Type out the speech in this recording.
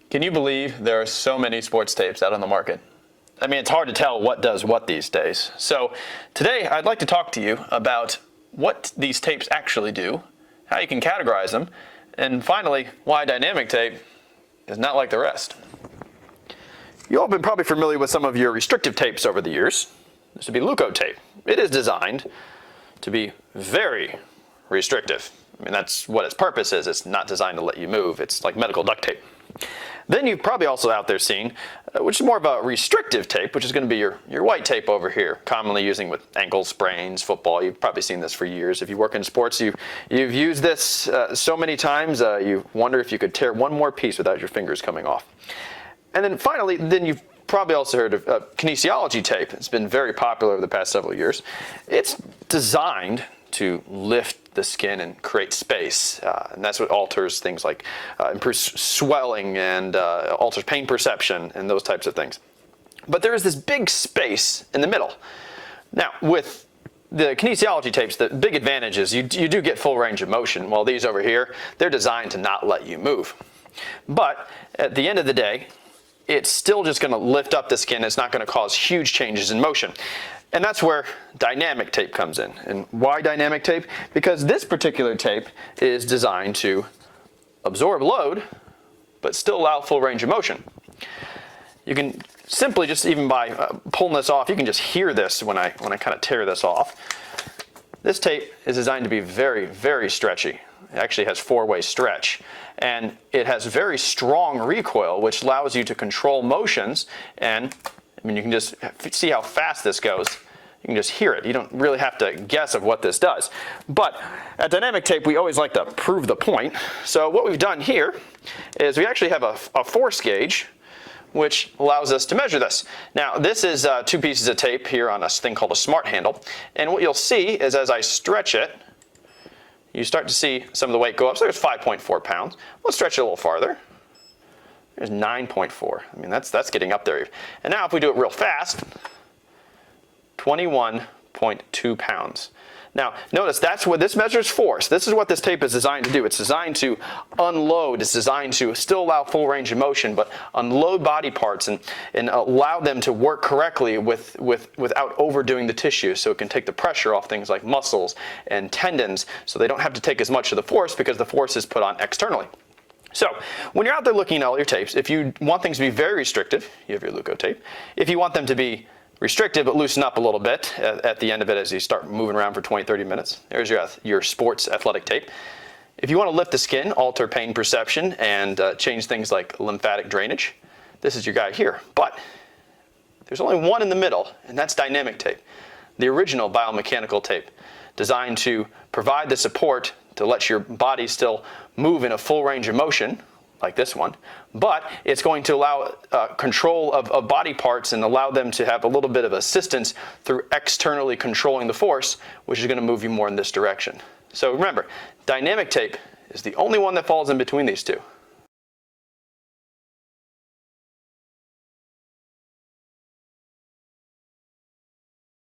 Can you believe there are so many sports tapes out on the market? I mean, it's hard to tell what does what these days. So today I'd like to talk to you about what these tapes actually do, how you can categorize them, and finally, why dynamic tape is not like the rest. You all have been probably familiar with some of your restrictive tapes over the years. This would be Leukotape. It is designed to be very restrictive. I mean, that's what its purpose is. It's not designed to let you move. It's like medical duct tape. Then you've probably also out there seen, which is more of a restrictive tape, which is going to be your white tape over here, commonly using with ankle sprains, football. You've probably seen this for years. If you work in sports, you've used this so many times, you wonder if you could tear one more piece without your fingers coming off. And then finally, you've probably also heard of kinesiology tape. It's been very popular over the past several years. It's designed to lift the skin and create space, and that's what alters things like improves swelling and alters pain perception and those types of things. But there is this big space in the middle. Now, with the kinesiology tapes, the big advantage is you do get full range of motion, while these over here, they're designed to not let you move. But at the end of the day, it's still just going to lift up the skin. It's not going to cause huge changes in motion. And that's where dynamic tape comes in. And why dynamic tape? Because this particular tape is designed to absorb load, but still allow full range of motion. You can simply just, even by pulling this off, you can just hear this when I kind of tear this off. This tape is designed to be very, very stretchy. It actually has four-way stretch. And it has very strong recoil, which allows you to control motions. And I mean, you can just see how fast this goes. You can just hear it. You don't really have to guess of what this does. But at dynamic tape, we always like to prove the point. So what we've done here is we actually have a force gauge, which allows us to measure this. Now, this is two pieces of tape here on a thing called a smart handle. And what you'll see is as I stretch it, you start to see some of the weight go up. So there's 5.4 pounds. Let's stretch it a little farther. There's 9.4. I mean, that's getting up there. And now if we do it real fast, 21.2 pounds. Now, notice that's what this measures force. This is what this tape is designed to do. It's designed to unload. It's designed to still allow full range of motion, but unload body parts and allow them to work correctly without overdoing the tissue, so it can take the pressure off things like muscles and tendons, so they don't have to take as much of the force because the force is put on externally. So, when you're out there looking at all your tapes, if you want things to be very restrictive, you have your Leukotape. If you want them to be restrictive but loosen up a little bit at the end of it as you start moving around for 20-30 minutes, there's your sports athletic tape. If you want to lift the skin, alter pain perception, and change things like lymphatic drainage, this is your guy here. But there's only one in the middle, and that's dynamic tape. The original biomechanical tape, designed to provide the support to let your body still move in a full range of motion, like this one, but it's going to allow control of body parts and allow them to have a little bit of assistance through externally controlling the force, which is going to move you more in this direction. So remember, dynamic tape is the only one that falls in between these two.